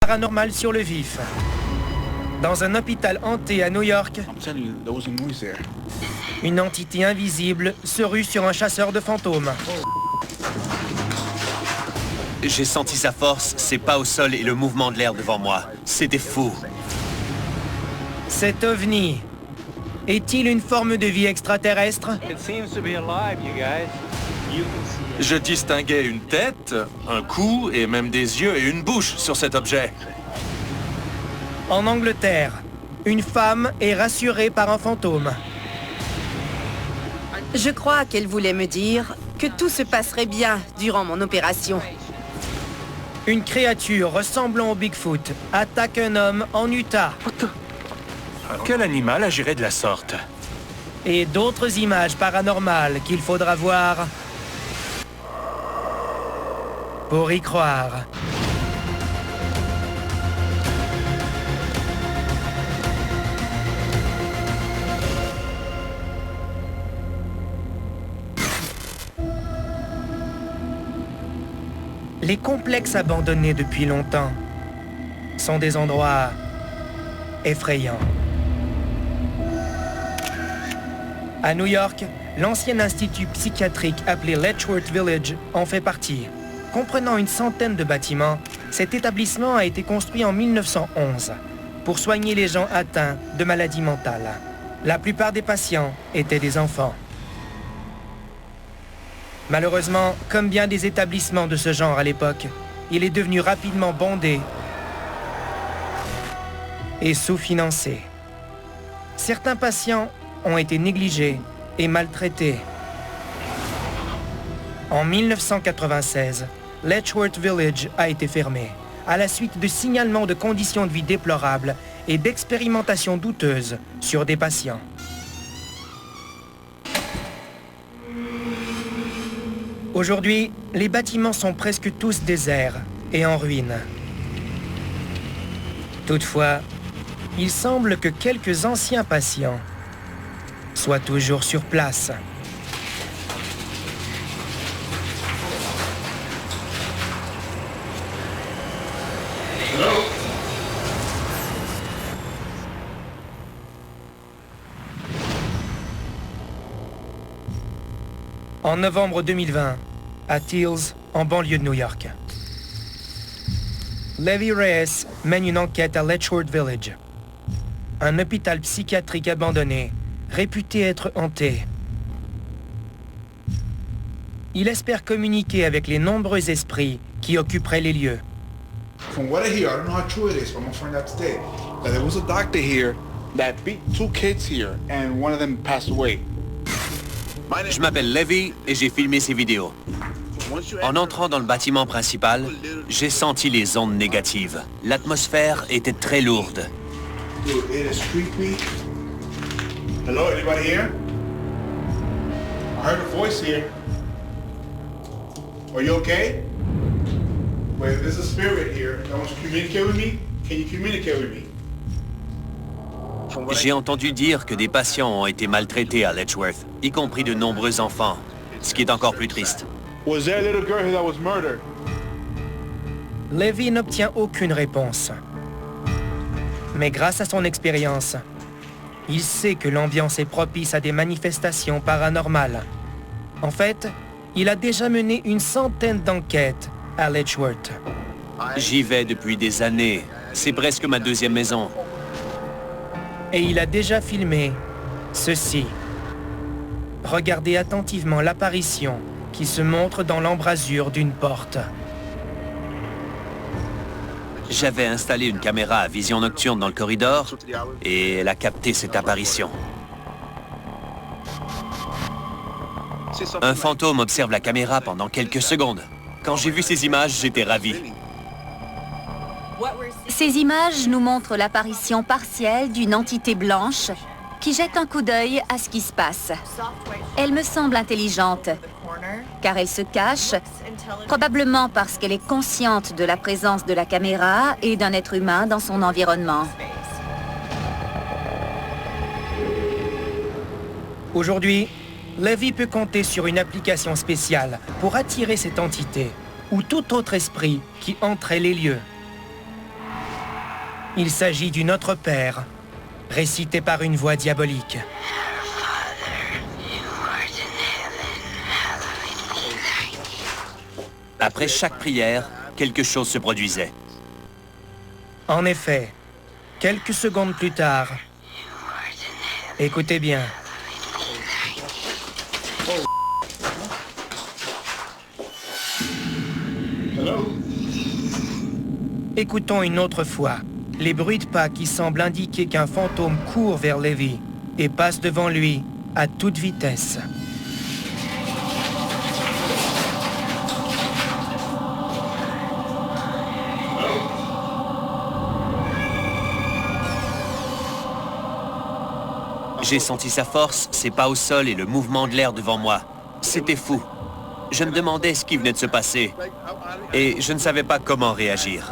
paranormal sur le vif. Dans un hôpital hanté à New York, une entité invisible se rue sur un chasseur de fantômes. J'ai senti sa force, ses pas au sol et le mouvement de l'air devant moi. C'était fou. Cet ovni est-il une forme de vie extraterrestre? Je distinguais une tête, un cou et même des yeux et une bouche sur cet objet. En Angleterre, une femme est rassurée par un fantôme. Je crois qu'elle voulait me dire que tout se passerait bien durant mon opération. Une créature ressemblant au Bigfoot attaque un homme en Utah. Quel animal agirait de la sorte? Et d'autres images paranormales qu'il faudra voir pour y croire. Les complexes abandonnés depuis longtemps sont des endroits effrayants. À New York, l'ancien institut psychiatrique appelé Letchworth Village en fait partie. Comprenant une centaine de bâtiments, cet établissement a été construit en 1911 pour soigner les gens atteints de maladies mentales. La plupart des patients étaient des enfants. Malheureusement, comme bien des établissements de ce genre à l'époque, il est devenu rapidement bondé et sous-financé. Certains patients ont été négligés et maltraités. En 1996, Letchworth Village a été fermé à la suite de signalements de conditions de vie déplorables et d'expérimentations douteuses sur des patients. Aujourd'hui, les bâtiments sont presque tous déserts et en ruine. Toutefois, il semble que quelques anciens patients soient toujours sur place. En novembre 2020, à Teals, en banlieue de New York. Levi Reyes mène une enquête à Letchworth Village, un hôpital psychiatrique abandonné, réputé être hanté. Il espère communiquer avec les nombreux esprits qui occuperaient les lieux. From what I hear, I don't know how true it is, but I'm gonna find out today. That there was a doctor here that beat 2 kids here, and one of them passed away. Je m'appelle Levi et j'ai filmé ces vidéos. En entrant dans le bâtiment principal, j'ai senti les ondes négatives. L'atmosphère était très lourde. Dude, it is creepy. Hello, anybody here? I heard a voice here. Are you okay? Wait, there's a spirit here that wants to communicate with me. Can you communicate with me? J'ai entendu dire que des patients ont été maltraités à Letchworth, y compris de nombreux enfants, ce qui est encore plus triste. Was there a little girl here that was murdered? Levi n'obtient aucune réponse. Mais grâce à son expérience, il sait que l'ambiance est propice à des manifestations paranormales. En fait, il a déjà mené une centaine d'enquêtes à Letchworth. J'y vais depuis des années. C'est presque ma deuxième maison. Et il a déjà filmé ceci. Regardez attentivement l'apparition qui se montre dans l'embrasure d'une porte. J'avais installé une caméra à vision nocturne dans le corridor et elle a capté cette apparition. Un fantôme observe la caméra pendant quelques secondes. Quand j'ai vu ces images, j'étais ravi. Ces images nous montrent l'apparition partielle d'une entité blanche qui jette un coup d'œil à ce qui se passe. Elle me semble intelligente, car elle se cache, probablement parce qu'elle est consciente de la présence de la caméra et d'un être humain dans son environnement. Aujourd'hui, Levi peut compter sur une application spéciale pour attirer cette entité ou tout autre esprit qui entrait les lieux. Il s'agit du Notre Père, récité par une voix diabolique. Après chaque prière, quelque chose se produisait. En effet, quelques secondes plus tard, écoutez bien. Écoutons une autre fois les bruits de pas qui semblent indiquer qu'un fantôme court vers Levi et passe devant lui à toute vitesse. J'ai senti sa force, ses pas au sol et le mouvement de l'air devant moi. C'était fou. Je me demandais ce qui venait de se passer et je ne savais pas comment réagir.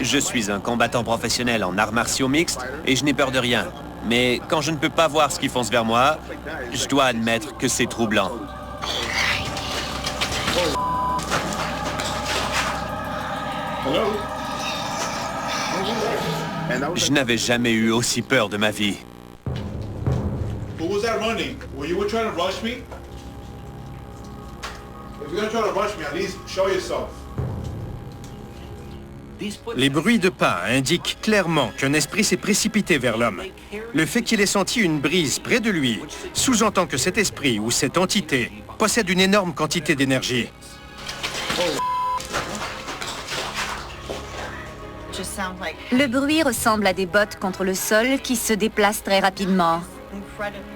Je suis un combattant professionnel en arts martiaux mixtes et je n'ai peur de rien. Mais quand je ne peux pas voir ce qui fonce vers moi, je dois admettre que c'est troublant. Je n'avais jamais eu aussi peur de ma vie. Who was that running? Were you trying to rush me? If you're gonna try to rush me, at least show yourself. Les bruits de pas indiquent clairement qu'un esprit s'est précipité vers l'homme. Le fait qu'il ait senti une brise près de lui sous-entend que cet esprit ou cette entité possède une énorme quantité d'énergie. Le bruit ressemble à des bottes contre le sol qui se déplacent très rapidement.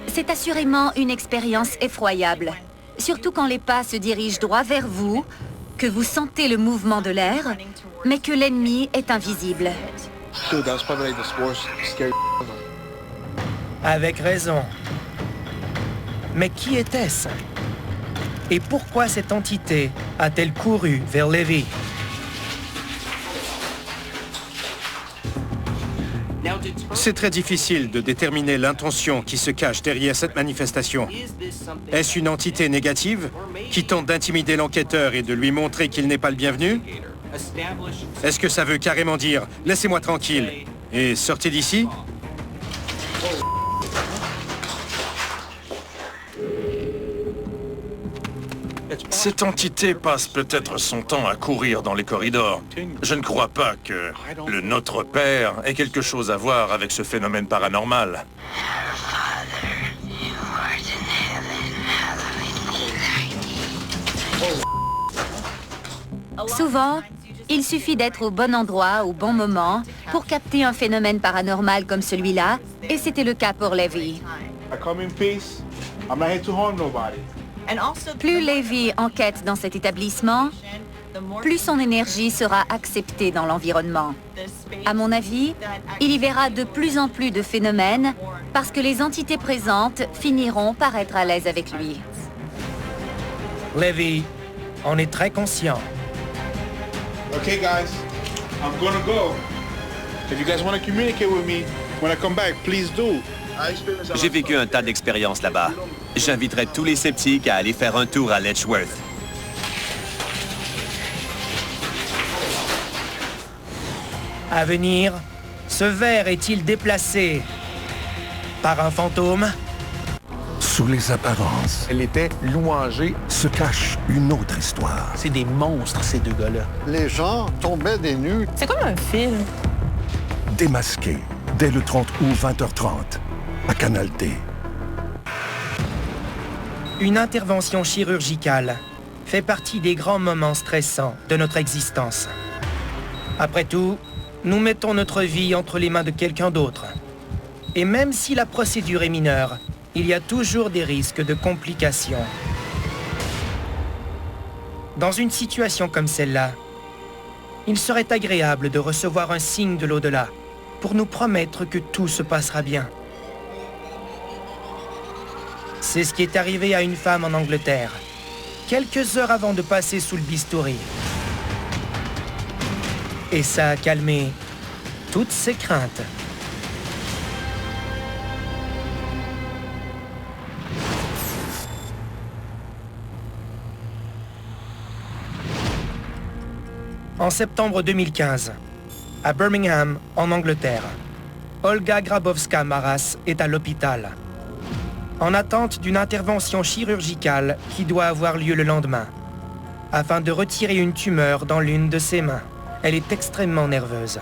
C'est assurément une expérience effroyable, surtout quand les pas se dirigent droit vers vous, que vous sentez le mouvement de l'air, mais que l'ennemi est invisible. Dude, that was probably like the worst scary. Avec raison. Mais qui était-ce? Et pourquoi cette entité a-t-elle couru vers Levi? C'est très difficile de déterminer l'intention qui se cache derrière cette manifestation. Est-ce une entité négative qui tente d'intimider l'enquêteur et de lui montrer qu'il n'est pas le bienvenu? Est-ce que ça veut carrément dire « laissez-moi tranquille » et « sortez d'ici » ? Cette entité passe peut-être son temps à courir dans les corridors. Je ne crois pas que le Notre Père ait quelque chose à voir avec ce phénomène paranormal. Souvent, il suffit d'être au bon endroit au bon moment pour capter un phénomène paranormal comme celui-là, et c'était le cas pour Levi. I come in peace. I'm not here to harm nobody. Plus Levi enquête dans cet établissement, plus son énergie sera acceptée dans l'environnement. À mon avis, il y verra de plus en plus de phénomènes parce que les entités présentes finiront par être à l'aise avec lui. Levi en est très conscient. Okay, guys, I'm gonna go. If you guys want to communicate with me when I come back, please do. J'ai vécu un tas d'expériences là-bas. J'inviterai tous les sceptiques à aller faire un tour à Letchworth. À venir, ce verre est-il déplacé par un fantôme? Sous les apparences Elle était louangée. se cache une autre histoire. C'est des monstres, ces deux gars-là. Les gens tombaient des nues. C'est comme un film. Démasqué, dès le 30 août 20h30, à Canal D. Une intervention chirurgicale fait partie des grands moments stressants de notre existence. Après tout, nous mettons notre vie entre les mains de quelqu'un d'autre. Et même si la procédure est mineure, il y a toujours des risques de complications. Dans une situation comme celle-là, il serait agréable de recevoir un signe de l'au-delà pour nous promettre que tout se passera bien. C'est ce qui est arrivé à une femme en Angleterre, quelques heures avant de passer sous le bistouri. Et ça a calmé toutes ses craintes. En septembre 2015, à Birmingham, en Angleterre. Olga Grabowska-Maras est à l'hôpital, en attente d'une intervention chirurgicale qui doit avoir lieu le lendemain, afin de retirer une tumeur dans l'une de ses mains. Elle est extrêmement nerveuse.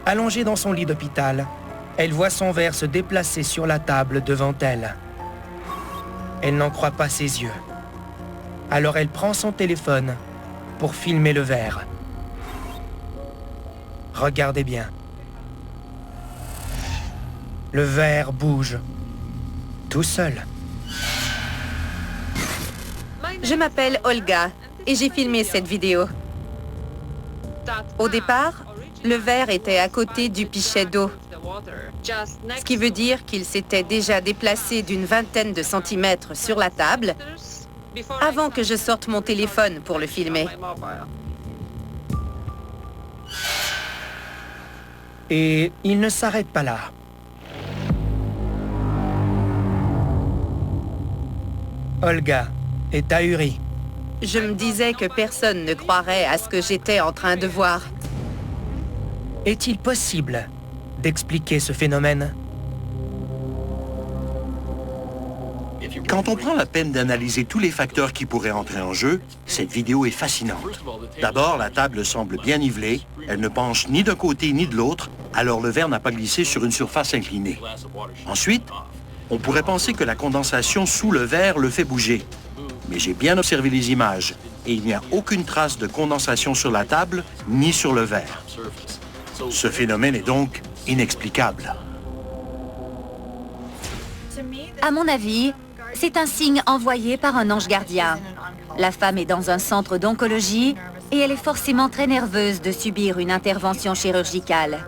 Allongée dans son lit d'hôpital, elle voit son verre se déplacer sur la table devant elle. Elle n'en croit pas ses yeux. Alors elle prend son téléphone pour filmer le verre. Regardez bien. Le verre bouge, tout seul. Je m'appelle Olga et j'ai filmé cette vidéo. Au départ, le verre était à côté du pichet d'eau, ce qui veut dire qu'il s'était déjà déplacé d'une vingtaine de centimètres sur la table avant que je sorte mon téléphone pour le filmer. Et il ne s'arrête pas là. Olga est ahurie. Je me disais que personne ne croirait à ce que j'étais en train de voir. Est-il possible d'expliquer ce phénomène? Quand on prend la peine d'analyser tous les facteurs qui pourraient entrer en jeu, cette vidéo est fascinante. D'abord, la table semble bien nivelée, elle ne penche ni d'un côté ni de l'autre, alors le verre n'a pas glissé sur une surface inclinée. Ensuite, on pourrait penser que la condensation sous le verre le fait bouger. Mais j'ai bien observé les images, et il n'y a aucune trace de condensation sur la table ni sur le verre. Ce phénomène est donc inexplicable. À mon avis, c'est un signe envoyé par un ange gardien. La femme est dans un centre d'oncologie et elle est forcément très nerveuse de subir une intervention chirurgicale.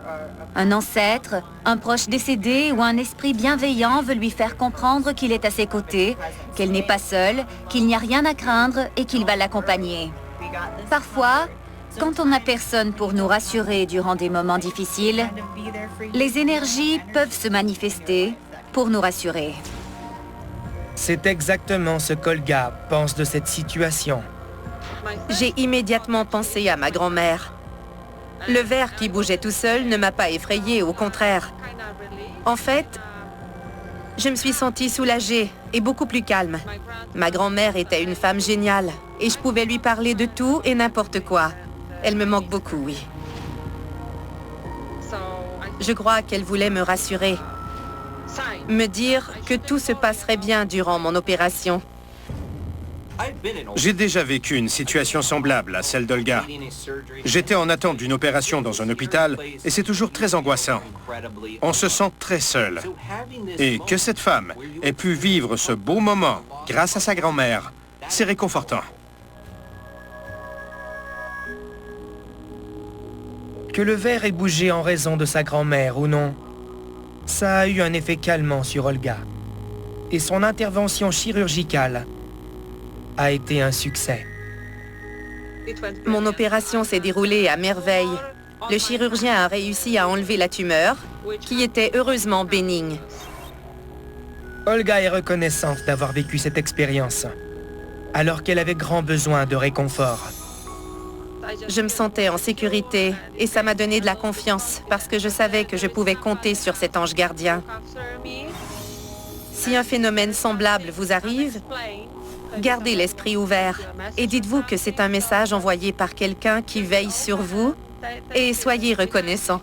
Un ancêtre, un proche décédé ou un esprit bienveillant veut lui faire comprendre qu'il est à ses côtés, qu'elle n'est pas seule, qu'il n'y a rien à craindre et qu'il va l'accompagner. Parfois, quand on n'a personne pour nous rassurer durant des moments difficiles, les énergies peuvent se manifester pour nous rassurer. C'est exactement ce qu'Olga pense de cette situation. J'ai immédiatement pensé à ma grand-mère. Le verre qui bougeait tout seul ne m'a pas effrayée, au contraire. En fait, je me suis sentie soulagée et beaucoup plus calme. Ma grand-mère était une femme géniale et je pouvais lui parler de tout et n'importe quoi. Elle me manque beaucoup, oui. Je crois qu'elle voulait me rassurer. Me dire que tout se passerait bien durant mon opération. J'ai déjà vécu une situation semblable à celle d'Olga. J'étais en attente d'une opération dans un hôpital et c'est toujours très angoissant. On se sent très seul. Et que cette femme ait pu vivre ce beau moment grâce à sa grand-mère, c'est réconfortant. Que le verre ait bougé en raison de sa grand-mère ou non, ça a eu un effet calmant sur Olga. Et son intervention chirurgicale a été un succès. Mon opération s'est déroulée à merveille. Le chirurgien a réussi à enlever la tumeur, qui était heureusement bénigne. Olga est reconnaissante d'avoir vécu cette expérience, alors qu'elle avait grand besoin de réconfort. Je me sentais en sécurité et ça m'a donné de la confiance parce que je savais que je pouvais compter sur cet ange gardien. Si un phénomène semblable vous arrive, gardez l'esprit ouvert et dites-vous que c'est un message envoyé par quelqu'un qui veille sur vous et soyez reconnaissant.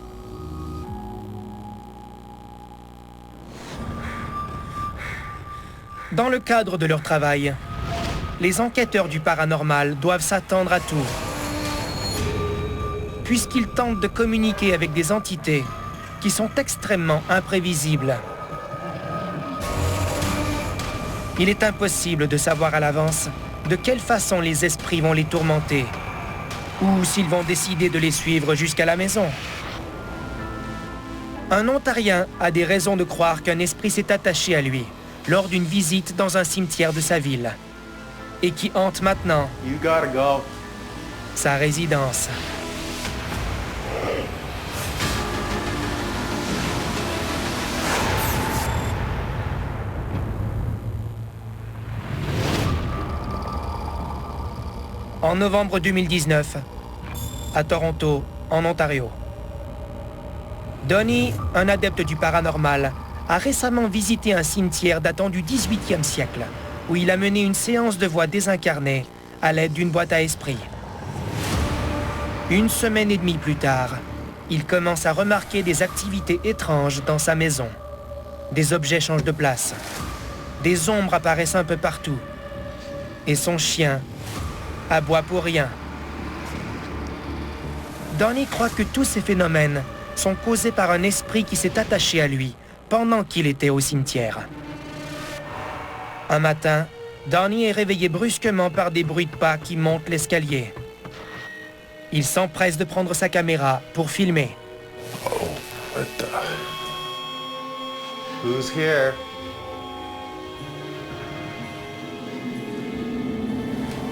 Dans le cadre de leur travail, les enquêteurs du paranormal doivent s'attendre à tout, puisqu'ils tentent de communiquer avec des entités qui sont extrêmement imprévisibles. Il est impossible de savoir à l'avance de quelle façon les esprits vont les tourmenter, ou s'ils vont décider de les suivre jusqu'à la maison. Un Ontarien a des raisons de croire qu'un esprit s'est attaché à lui lors d'une visite dans un cimetière de sa ville, et qui hante maintenant sa résidence. En novembre 2019, à Toronto, en Ontario. Donnie, un adepte du paranormal, a récemment visité un cimetière datant du 18e siècle, où il a mené une séance de voix désincarnée à l'aide d'une boîte à esprits. Une semaine et demie plus tard, il commence à remarquer des activités étranges dans sa maison. Des objets changent de place. Des ombres apparaissent un peu partout. Et son chien aboie pour rien. Donnie croit que tous ces phénomènes sont causés par un esprit qui s'est attaché à lui pendant qu'il était au cimetière. Un matin, Donnie est réveillé brusquement par des bruits de pas qui montent l'escalier. Il s'empresse de prendre sa caméra pour filmer. Oh, what the... Who's here?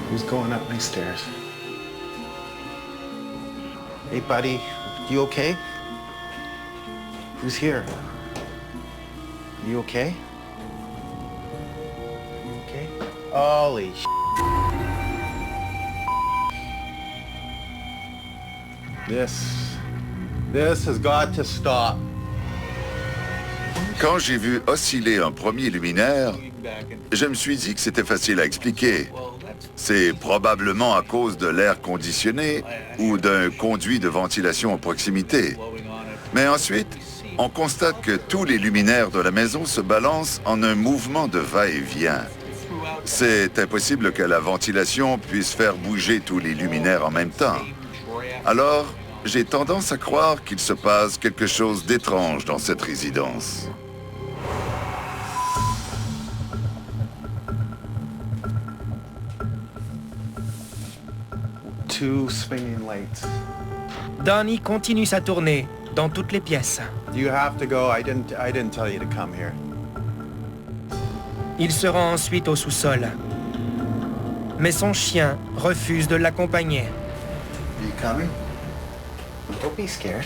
Who's going up my stairs? Hey, buddy, you okay? Who's here? You okay? You okay? Holy sh**. This has got to stop. Quand j'ai vu osciller un premier luminaire, je me suis dit que c'était facile à expliquer. C'est probablement à cause de l'air conditionné ou d'un conduit de ventilation à proximité. Mais ensuite, on constate que tous les luminaires de la maison se balancent en un mouvement de va-et-vient. C'est impossible que la ventilation puisse faire bouger tous les luminaires en même temps. Alors, j'ai tendance à croire qu'il se passe quelque chose d'étrange dans cette résidence. Two swinging lights. Donnie continue sa tournée dans toutes les pièces. You have to go. I didn't tell you to come here. Il se rend ensuite au sous-sol. Mais son chien refuse de l'accompagner. Are you coming? Don't be scared.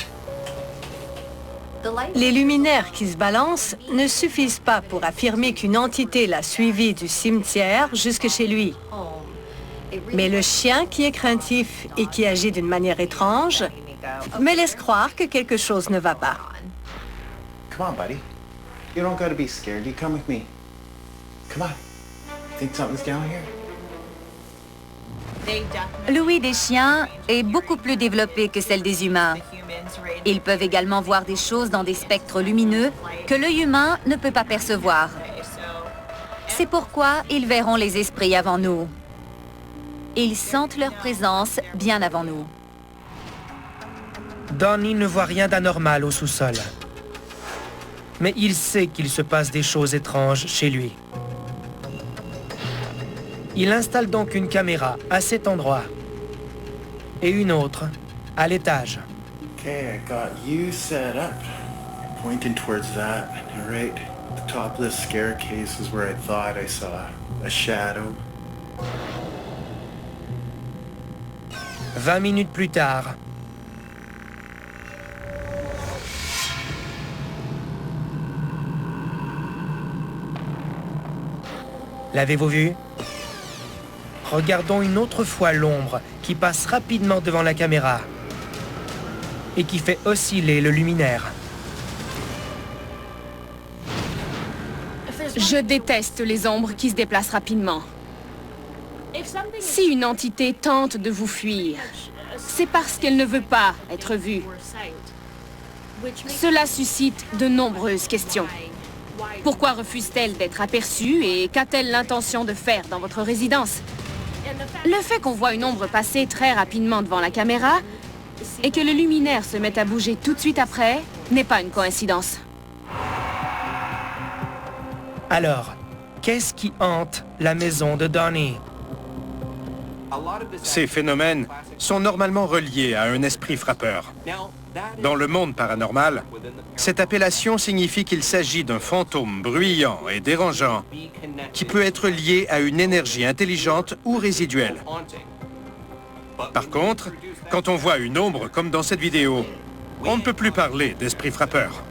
Les luminaires qui se balancent ne suffisent pas pour affirmer qu'une entité l'a suivi du cimetière jusque chez lui. Mais le chien qui est craintif et qui agit d'une manière étrange me laisse croire que quelque chose ne va pas. Come on, buddy. You don't gotta be scared. You come with me. Come on. Think something's down here? L'ouïe des chiens est beaucoup plus développée que celle des humains. Ils peuvent également voir des choses dans des spectres lumineux que l'œil humain ne peut pas percevoir. C'est pourquoi ils verront les esprits avant nous. Ils sentent leur présence bien avant nous. Donnie ne voit rien d'anormal au sous-sol. Mais il sait qu'il se passe des choses étranges chez lui. Il installe donc une caméra à cet endroit et une autre à l'étage. Okay, I got you set up. Pointing towards that. All right. The top of the staircase is where I thought I saw a shadow. 20 minutes plus tard, l'avez-vous vu? Regardons une autre fois l'ombre qui passe rapidement devant la caméra et qui fait osciller le luminaire. Je déteste les ombres qui se déplacent rapidement. Si une entité tente de vous fuir, c'est parce qu'elle ne veut pas être vue. Cela suscite de nombreuses questions. Pourquoi refuse-t-elle d'être aperçue et qu'a-t-elle l'intention de faire dans votre résidence? Le fait qu'on voit une ombre passer très rapidement devant la caméra et que le luminaire se mette à bouger tout de suite après n'est pas une coïncidence. Alors, qu'est-ce qui hante la maison de Donnie? Ces phénomènes sont normalement reliés à un esprit frappeur. Dans le monde paranormal, cette appellation signifie qu'il s'agit d'un fantôme bruyant et dérangeant qui peut être lié à une énergie intelligente ou résiduelle. Par contre, quand on voit une ombre comme dans cette vidéo, on ne peut plus parler d'esprit frappeur.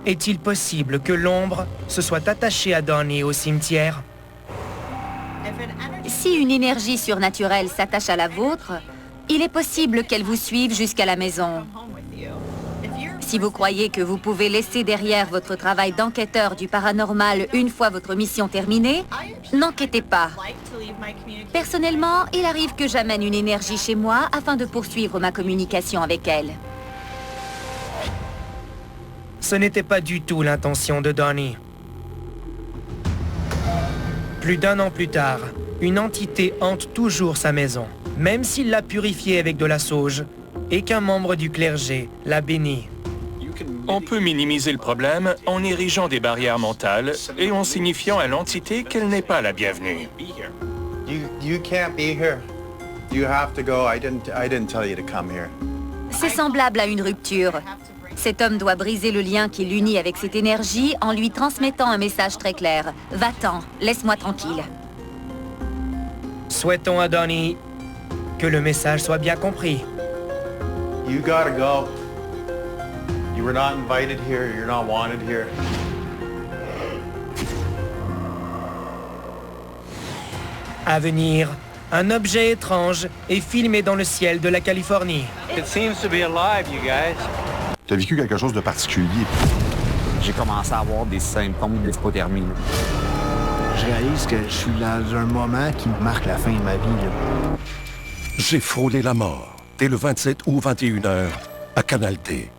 Est-il possible que l'ombre se soit attachée à Donnie au cimetière? Si une énergie surnaturelle s'attache à la vôtre, Il est possible qu'elle vous suive jusqu'à la maison. Si vous croyez que vous pouvez laisser derrière votre travail d'enquêteur du paranormal une fois votre mission terminée, n'enquêtez pas. Personnellement, il arrive que j'amène une énergie chez moi afin de poursuivre ma communication avec elle. Ce n'était pas du tout l'intention de Donnie. Plus d'1 an plus tard, une entité hante toujours sa maison, même s'il l'a purifiée avec de la sauge et qu'un membre du clergé l'a bénie. On peut minimiser le problème en érigeant des barrières mentales et en signifiant à l'entité qu'elle n'est pas la bienvenue. You can't be here. You have to go. I didn't tell you to come here. C'est semblable à une rupture. Cet homme doit briser le lien qui l'unit avec cette énergie en lui transmettant un message très clair. Va-t'en, laisse-moi tranquille. Souhaitons à Donnie que le message soit bien compris. You gotta go. You were not invited here. You're not wanted here. À venir, un objet étrange est filmé dans le ciel de la Californie. It seems to be alive, you guys. Tu as vécu quelque chose de particulier. J'ai commencé à avoir des symptômes d'hypothermie. Je réalise que je suis dans un moment qui marque la fin de ma vie. Là. J'ai frôlé la mort dès le 27 août 21h à Canal D.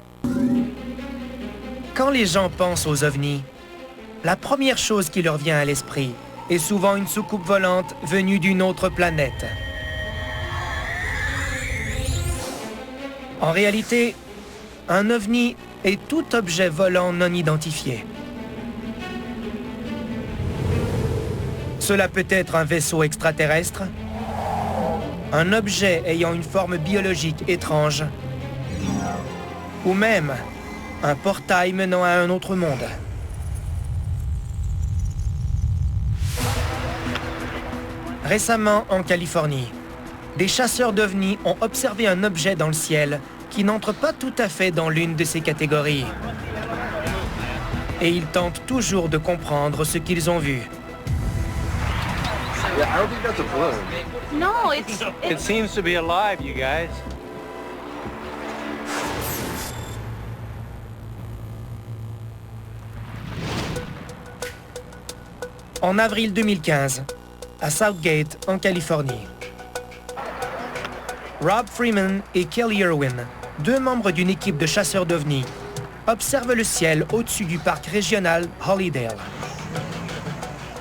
Quand les gens pensent aux ovnis, la première chose qui leur vient à l'esprit est souvent une soucoupe volante venue d'une autre planète. En réalité, un ovni est tout objet volant non identifié. Cela peut être un vaisseau extraterrestre, un objet ayant une forme biologique étrange, ou même un portail menant à un autre monde. Récemment, en Californie, des chasseurs d'ovnis ont observé un objet dans le ciel qui n'entre pas tout à fait dans l'une de ces catégories. Et ils tentent toujours de comprendre ce qu'ils ont vu. No, it seems to be alive, you guys. En avril 2015, à Southgate, en Californie, Rob Freeman et Kelly Irwin, deux membres d'une équipe de chasseurs d'ovnis, observent le ciel au-dessus du parc régional Hollydale.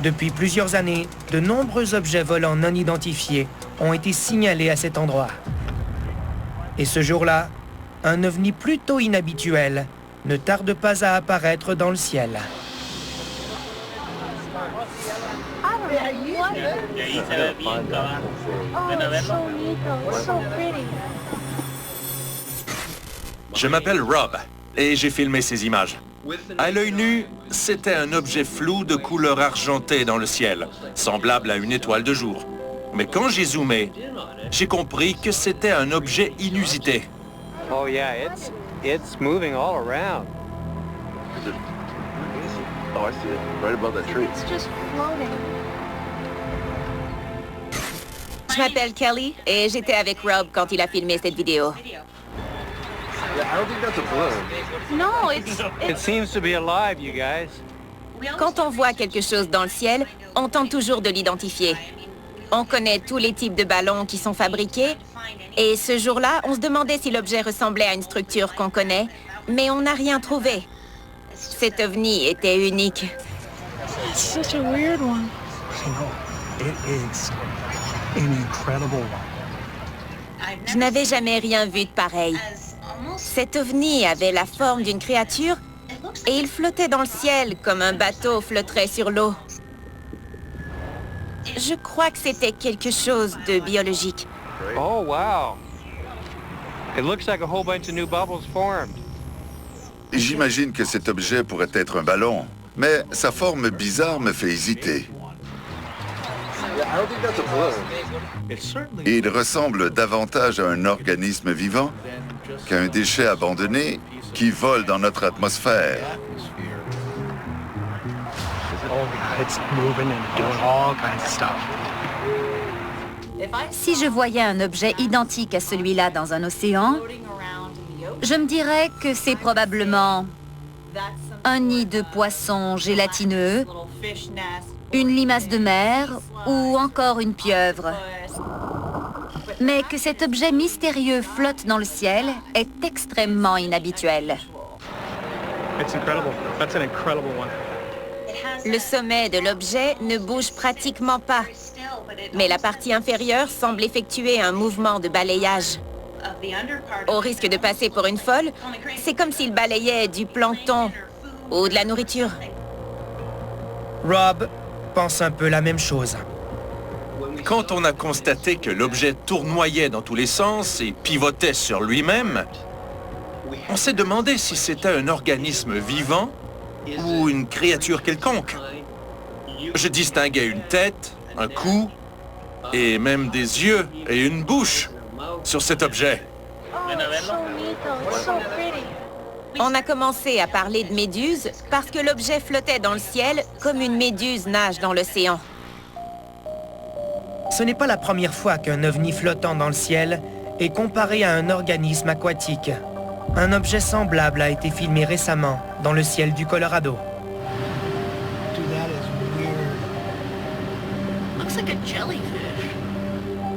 Depuis plusieurs années, de nombreux objets volants non identifiés ont été signalés à cet endroit. Et ce jour-là, un ovni plutôt inhabituel ne tarde pas à apparaître dans le ciel. Je m'appelle Rob et j'ai filmé ces images. À l'œil nu, c'était un objet flou de couleur argentée dans le ciel, semblable à une étoile de jour. Mais quand j'ai zoomé, j'ai compris que c'était un objet inusité. Oh yeah, it's moving all around. Oh, I see it. Right above that tree. It's just floating. Je m'appelle Kelly et j'étais avec Rob quand il a filmé cette vidéo. No, It seems to be alive, you guys. Quand on voit quelque chose dans le ciel, on tente toujours de l'identifier. On connaît tous les types de ballons qui sont fabriqués. Et ce jour-là, on se demandait si l'objet ressemblait à une structure qu'on connaît, mais on n'a rien trouvé. Cet ovni était unique. It's such a weird one. It is an incredible one. Je n'avais jamais rien vu de pareil. Cet ovni avait la forme d'une créature et il flottait dans le ciel comme un bateau flotterait sur l'eau. Je crois que c'était quelque chose de biologique. Oh wow. It looks like a whole bunch of new bubbles formed. J'imagine que cet objet pourrait être un ballon, mais sa forme bizarre me fait hésiter. Il ressemble davantage à un organisme vivant qu'à un déchet abandonné qui vole dans notre atmosphère. Oh, it's moving and doing all kinds of stuff. Si je voyais un objet identique à celui-là dans un océan, je me dirais que c'est probablement un nid de poisson gélatineux, une limace de mer ou encore une pieuvre. Mais que cet objet mystérieux flotte dans le ciel est extrêmement inhabituel. Le sommet de l'objet ne bouge pratiquement pas, mais la partie inférieure semble effectuer un mouvement de balayage. Au risque de passer pour une folle, c'est comme s'il balayait du plancton ou de la nourriture. Rob pense un peu la même chose. Quand on a constaté que l'objet tournoyait dans tous les sens et pivotait sur lui-même, on s'est demandé si c'était un organisme vivant ou une créature quelconque. Je distinguais une tête, un cou et même des yeux et une bouche sur cet objet. On a commencé à parler de méduses parce que l'objet flottait dans le ciel comme une méduse nage dans l'océan. Ce n'est pas la première fois qu'un ovni flottant dans le ciel est comparé à un organisme aquatique. Un objet semblable a été filmé récemment dans le ciel du Colorado.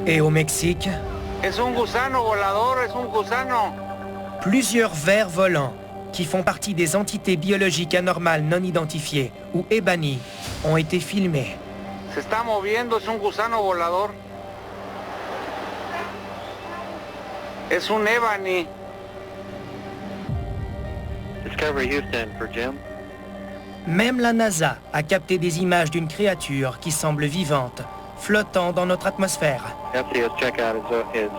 Et au Mexique, plusieurs vers volants qui font partie des entités biologiques anormales non identifiées ou EBANI ont été filmés. Se está moviendo, es un gusano volador. Es un ebony. Discovery Houston for Jim. Même la NASA a capté des images d'une créature qui semble vivante, flottant dans notre atmosphère. FCS checkout is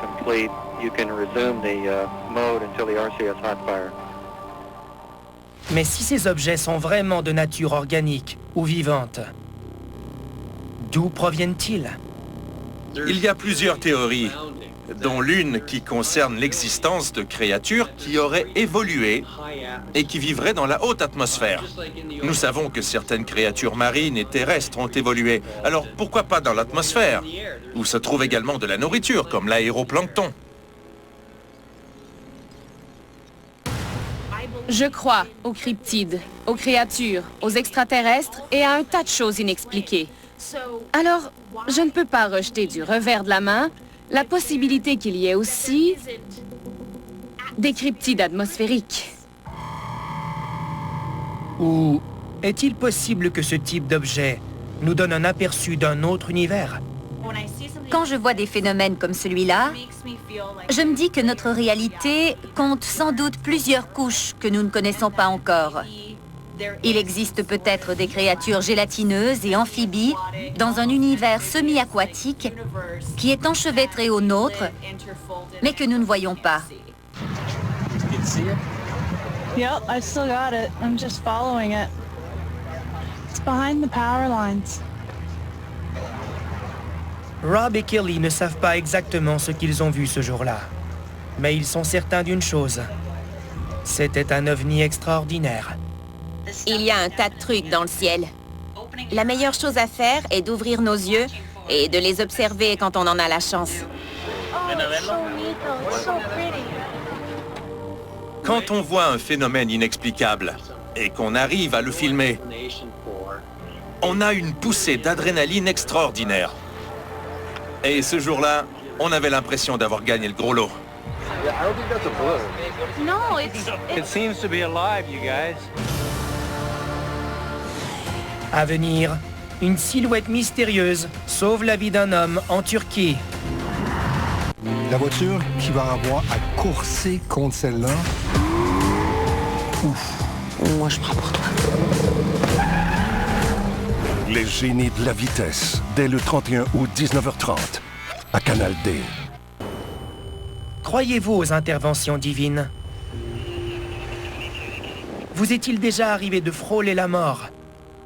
complete. You can resume the mode until the RCS hot fire. Mais si ces objets sont vraiment de nature organique ou vivante, d'où proviennent-ils? Il y a plusieurs théories, dont l'une qui concerne l'existence de créatures qui auraient évolué et qui vivraient dans la haute atmosphère. Nous savons que certaines créatures marines et terrestres ont évolué, alors pourquoi pas dans l'atmosphère, où se trouve également de la nourriture, comme l'aéroplancton. Je crois aux cryptides, aux créatures, aux extraterrestres et à un tas de choses inexpliquées. Alors, je ne peux pas rejeter du revers de la main la possibilité qu'il y ait aussi des cryptides atmosphériques. Ou est-il possible que ce type d'objet nous donne un aperçu d'un autre univers? Quand je vois des phénomènes comme celui-là, je me dis que notre réalité compte sans doute plusieurs couches que nous ne connaissons pas encore. Il existe peut-être des créatures gélatineuses et amphibies dans un univers semi-aquatique qui est enchevêtré au nôtre, mais que nous ne voyons pas. Yep, I still got it. I'm just following it. It's behind the power lines. Rob et Kelly ne savent pas exactement ce qu'ils ont vu ce jour-là. Mais ils sont certains d'une chose. C'était un ovni extraordinaire. Il y a un tas de trucs dans le ciel. La meilleure chose à faire est d'ouvrir nos yeux et de les observer quand on en a la chance. Quand on voit un phénomène inexplicable et qu'on arrive à le filmer, on a une poussée d'adrénaline extraordinaire. Et ce jour-là, on avait l'impression d'avoir gagné le gros lot. No, It seems to be alive, you guys. À venir, une silhouette mystérieuse sauve la vie d'un homme en Turquie. La voiture qui va avoir à courser contre celle-là. Ouf. Moi, je prends pour toi. Les génies de la vitesse, dès le 31 août 19h30, à Canal D. Croyez-vous aux interventions divines? Vous est-il déjà arrivé de frôler la mort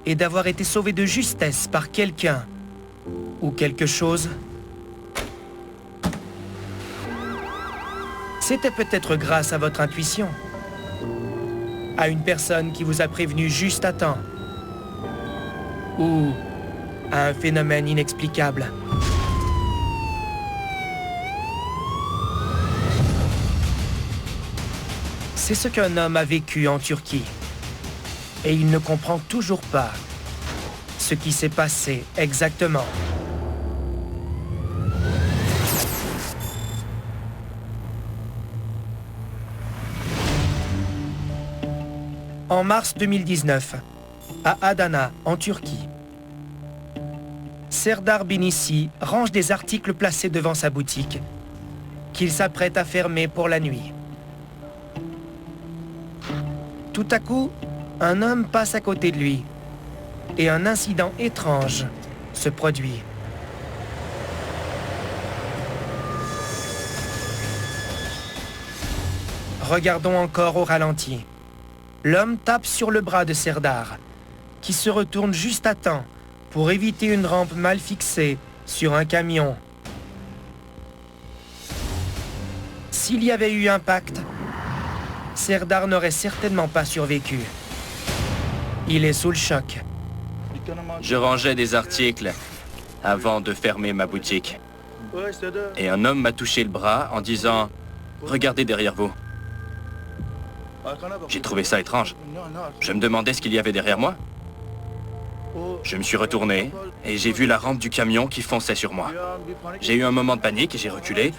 et d'avoir été sauvé de justesse par quelqu'un ou quelque chose? C'était peut-être grâce à votre intuition, à une personne qui vous a prévenu juste à temps, ou à un phénomène inexplicable. C'est ce qu'un homme a vécu en Turquie. Et il ne comprend toujours pas ce qui s'est passé exactement. En mars 2019, à Adana, en Turquie, Serdar Binissi range des articles placés devant sa boutique qu'il s'apprête à fermer pour la nuit. Tout à coup, un homme passe à côté de lui et un incident étrange se produit. Regardons encore au ralenti. L'homme tape sur le bras de Serdar, qui se retourne juste à temps pour éviter une rampe mal fixée sur un camion. S'il y avait eu impact, Serdar n'aurait certainement pas survécu. Il est sous le choc. Je rangeais des articles avant de fermer ma boutique. Et un homme m'a touché le bras en disant « Regardez derrière vous ». J'ai trouvé ça étrange. Je me demandais ce qu'il y avait derrière moi. Je me suis retourné et j'ai vu la rampe du camion qui fonçait sur moi. J'ai eu un moment de panique et j'ai reculé,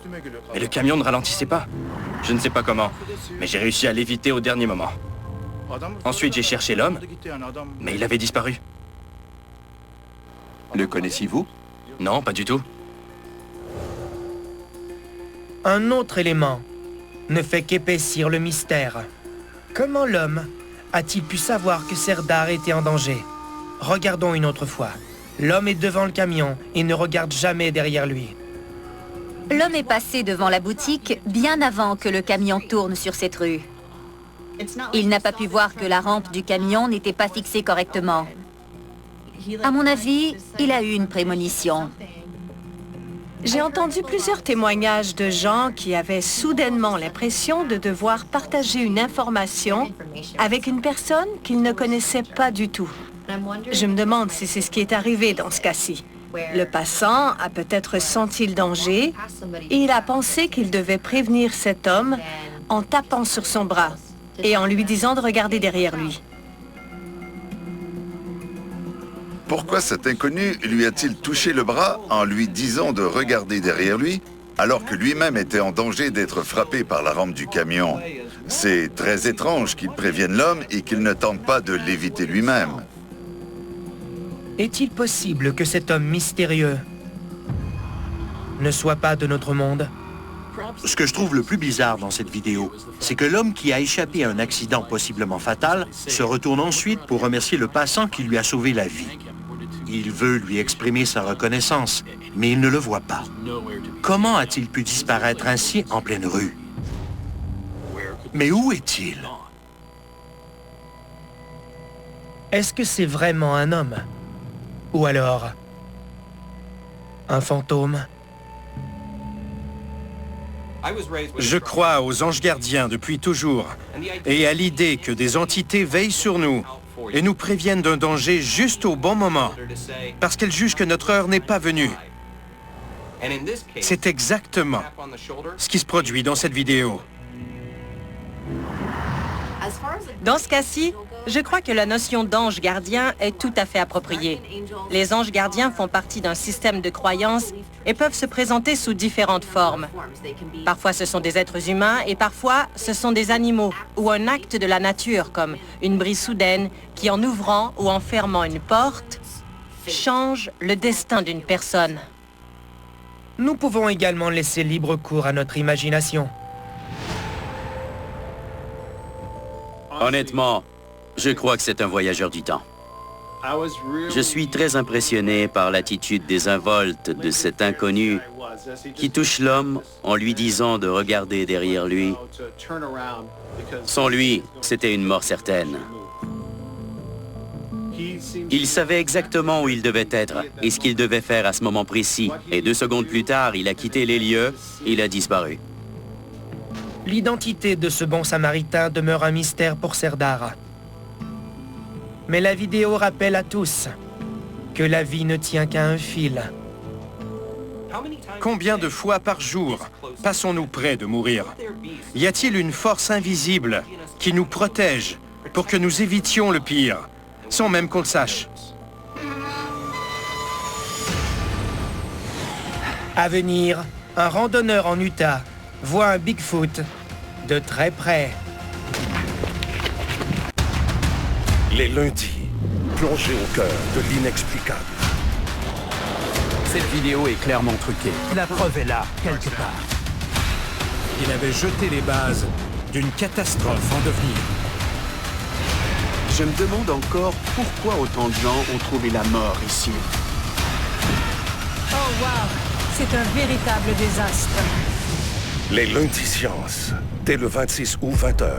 mais le camion ne ralentissait pas. Je ne sais pas comment, mais j'ai réussi à l'éviter au dernier moment. Ensuite, j'ai cherché l'homme, mais il avait disparu. Le connaissiez-vous? Non, pas du tout. Un autre élément ne fait qu'épaissir le mystère. Comment l'homme a-t-il pu savoir que Serdar était en danger? Regardons une autre fois. L'homme est devant le camion et ne regarde jamais derrière lui. L'homme est passé devant la boutique bien avant que le camion tourne sur cette rue. Il n'a pas pu voir que la rampe du camion n'était pas fixée correctement. À mon avis, il a eu une prémonition. J'ai entendu plusieurs témoignages de gens qui avaient soudainement l'impression de devoir partager une information avec une personne qu'ils ne connaissaient pas du tout. Je me demande si c'est ce qui est arrivé dans ce cas-ci. Le passant a peut-être senti le danger et il a pensé qu'il devait prévenir cet homme en tapant sur son bras et en lui disant de regarder derrière lui. Pourquoi cet inconnu lui a-t-il touché le bras en lui disant de regarder derrière lui, alors que lui-même était en danger d'être frappé par la rampe du camion? C'est très étrange qu'il prévienne l'homme et qu'il ne tente pas de l'éviter lui-même. Est-il possible que cet homme mystérieux ne soit pas de notre monde? Ce que je trouve le plus bizarre dans cette vidéo, c'est que l'homme qui a échappé à un accident possiblement fatal se retourne ensuite pour remercier le passant qui lui a sauvé la vie. Il veut lui exprimer sa reconnaissance, mais il ne le voit pas. Comment a-t-il pu disparaître ainsi en pleine rue? Mais où est-il? Est-ce que c'est vraiment un homme? Ou alors un fantôme? Je crois aux anges gardiens depuis toujours et à l'idée que des entités veillent sur nous et nous préviennent d'un danger juste au bon moment parce qu'elles jugent que notre heure n'est pas venue. C'est exactement ce qui se produit dans cette vidéo. Dans ce cas-ci, je crois que la notion d'ange gardien est tout à fait appropriée. Les anges gardiens font partie d'un système de croyances et peuvent se présenter sous différentes formes. Parfois, ce sont des êtres humains et parfois, ce sont des animaux ou un acte de la nature, comme une brise soudaine qui, en ouvrant ou en fermant une porte, change le destin d'une personne. Nous pouvons également laisser libre cours à notre imagination. Honnêtement, je crois que c'est un voyageur du temps. Je suis très impressionné par l'attitude désinvolte de cet inconnu qui touche l'homme en lui disant de regarder derrière lui. Sans lui, c'était une mort certaine. Il savait exactement où il devait être et ce qu'il devait faire à ce moment précis. Et 2 secondes plus tard, il a quitté les lieux, il a disparu. L'identité de ce bon samaritain demeure un mystère pour Serdar. Mais la vidéo rappelle à tous que la vie ne tient qu'à un fil. Combien de fois par jour passons-nous près de mourir? Y a-t-il une force invisible qui nous protège pour que nous évitions le pire, sans même qu'on le sache? À venir, un randonneur en Utah voit un Bigfoot de très près. Les lundis, plongés au cœur de l'inexplicable. Cette vidéo est clairement truquée. La preuve est là, quelque part. Il avait jeté les bases d'une catastrophe en devenir. Je me demande encore pourquoi autant de gens ont trouvé la mort ici. Oh wow, c'est un véritable désastre. Les lundis sciences, dès le 26 août 20h,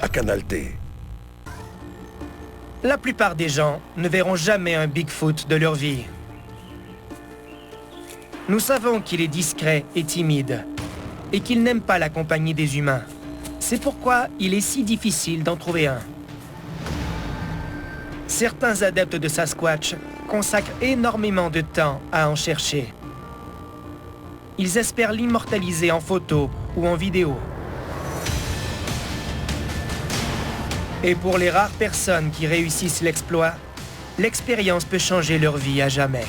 à Canal D. La plupart des gens ne verront jamais un Bigfoot de leur vie. Nous savons qu'il est discret et timide, et qu'il n'aime pas la compagnie des humains. C'est pourquoi il est si difficile d'en trouver un. Certains adeptes de Sasquatch consacrent énormément de temps à en chercher. Ils espèrent l'immortaliser en photo ou en vidéo. Et pour les rares personnes qui réussissent l'exploit, l'expérience peut changer leur vie à jamais.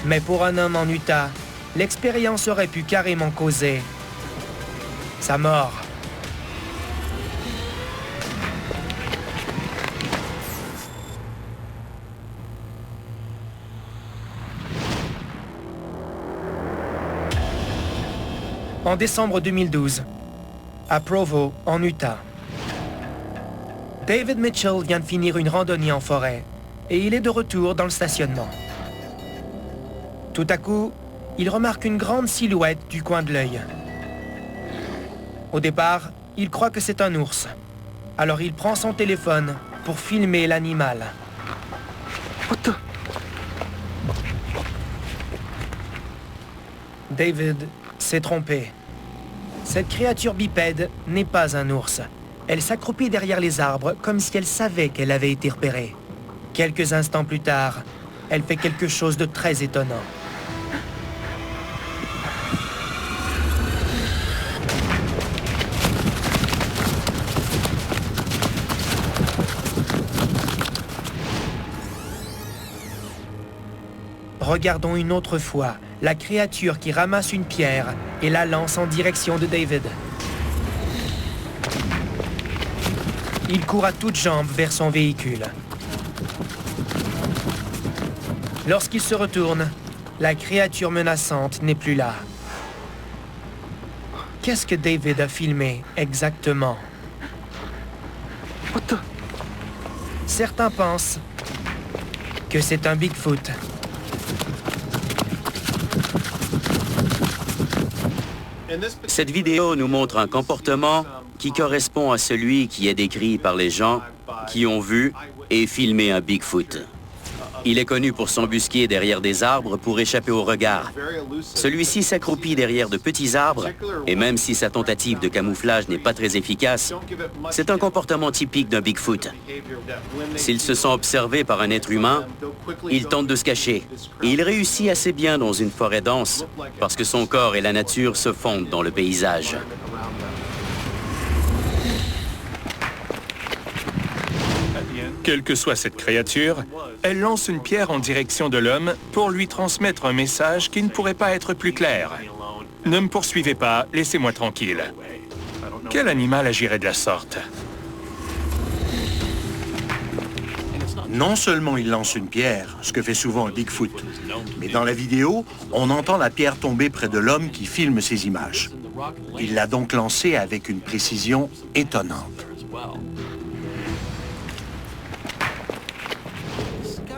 Mais pour un homme en Utah, l'expérience aurait pu carrément causer sa mort. En décembre 2012, à Provo, en Utah, David Mitchell vient de finir une randonnée en forêt et il est de retour dans le stationnement. Tout à coup, il remarque une grande silhouette du coin de l'œil. Au départ, il croit que c'est un ours. Alors il prend son téléphone pour filmer l'animal. David s'est trompé. Cette créature bipède n'est pas un ours. Elle s'accroupit derrière les arbres comme si elle savait qu'elle avait été repérée. Quelques instants plus tard, elle fait quelque chose de très étonnant. Regardons une autre fois la créature qui ramasse une pierre et la lance en direction de David. Il court à toutes jambes vers son véhicule. Lorsqu'il se retourne, la créature menaçante n'est plus là. Qu'est-ce que David a filmé exactement? Certains pensent que c'est un Bigfoot. Cette vidéo nous montre un comportement qui correspond à celui qui est décrit par les gens qui ont vu et filmé un Bigfoot. Il est connu pour s'embusquer derrière des arbres pour échapper au regard. Celui-ci s'accroupit derrière de petits arbres, et même si sa tentative de camouflage n'est pas très efficace, c'est un comportement typique d'un Bigfoot. S'il se sent observé par un être humain, il tente de se cacher. Et il réussit assez bien dans une forêt dense, parce que son corps et la nature se fondent dans le paysage. Quelle que soit cette créature, elle lance une pierre en direction de l'homme pour lui transmettre un message qui ne pourrait pas être plus clair. Ne me poursuivez pas, laissez-moi tranquille. Quel animal agirait de la sorte? Non seulement il lance une pierre, ce que fait souvent un Bigfoot, mais dans la vidéo, on entend la pierre tomber près de l'homme qui filme ces images. Il l'a donc lancée avec une précision étonnante.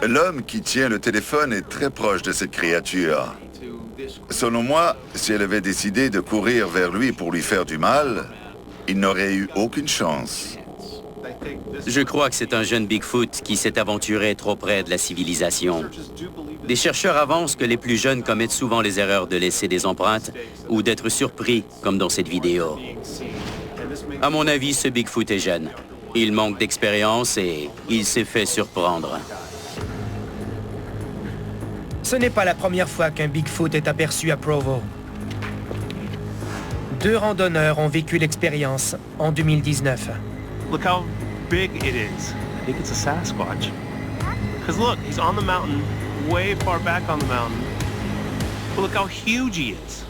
L'homme qui tient le téléphone est très proche de cette créature. Selon moi, si elle avait décidé de courir vers lui pour lui faire du mal, il n'aurait eu aucune chance. Je crois que c'est un jeune Bigfoot qui s'est aventuré trop près de la civilisation. Des chercheurs avancent que les plus jeunes commettent souvent les erreurs de laisser des empreintes ou d'être surpris, comme dans cette vidéo. À mon avis, ce Bigfoot est jeune. Il manque d'expérience et il s'est fait surprendre. Ce n'est pas la première fois qu'un Bigfoot est aperçu à Provo. 2 randonneurs ont vécu l'expérience en 2019. Look how big it is. I think it's a Sasquatch. Because look, he's on the mountain, way far back on the mountain. But look how huge he is.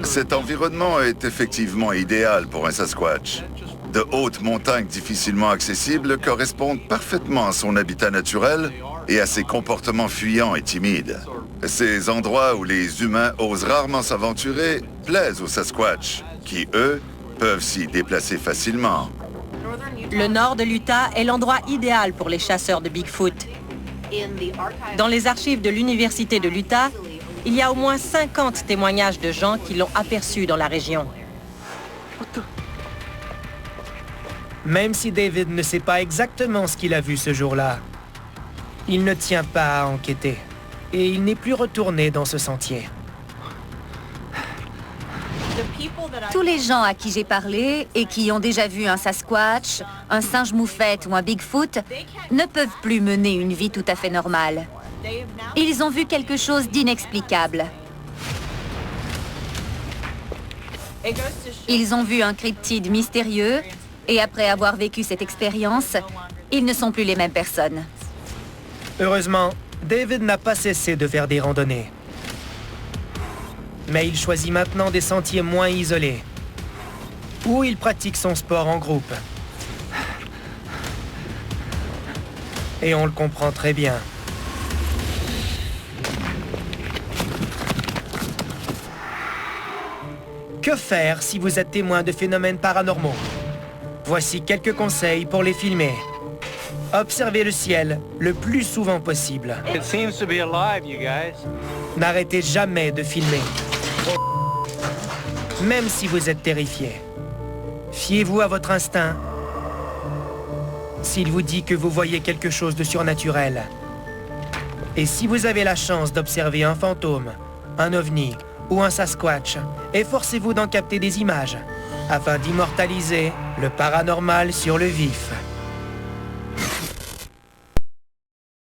Cet environnement est effectivement idéal pour un Sasquatch. De hautes montagnes difficilement accessibles correspondent parfaitement à son habitat naturel et à ses comportements fuyants et timides. Ces endroits où les humains osent rarement s'aventurer plaisent aux Sasquatch, qui, eux, peuvent s'y déplacer facilement. Le nord de l'Utah est l'endroit idéal pour les chasseurs de Bigfoot. Dans les archives de l'Université de l'Utah, il y a au moins 50 témoignages de gens qui l'ont aperçu dans la région. Même si David ne sait pas exactement ce qu'il a vu ce jour-là, il ne tient pas à enquêter. Et il n'est plus retourné dans ce sentier. Tous les gens à qui j'ai parlé et qui ont déjà vu un Sasquatch, un singe moufette ou un Bigfoot ne peuvent plus mener une vie tout à fait normale. Ils ont vu quelque chose d'inexplicable. Ils ont vu un cryptide mystérieux et après avoir vécu cette expérience, ils ne sont plus les mêmes personnes. Heureusement, David n'a pas cessé de faire des randonnées. Mais il choisit maintenant des sentiers moins isolés, où il pratique son sport en groupe. Et on le comprend très bien. Que faire si vous êtes témoin de phénomènes paranormaux? Voici quelques conseils pour les filmer. Observez le ciel le plus souvent possible. It seems to be alive, you guys. N'arrêtez jamais de filmer. Même si vous êtes terrifié. Fiez-vous à votre instinct. S'il vous dit que vous voyez quelque chose de surnaturel. Et si vous avez la chance d'observer un fantôme, un ovni ou un Sasquatch, efforcez-vous d'en capter des images afin d'immortaliser le paranormal sur le vif.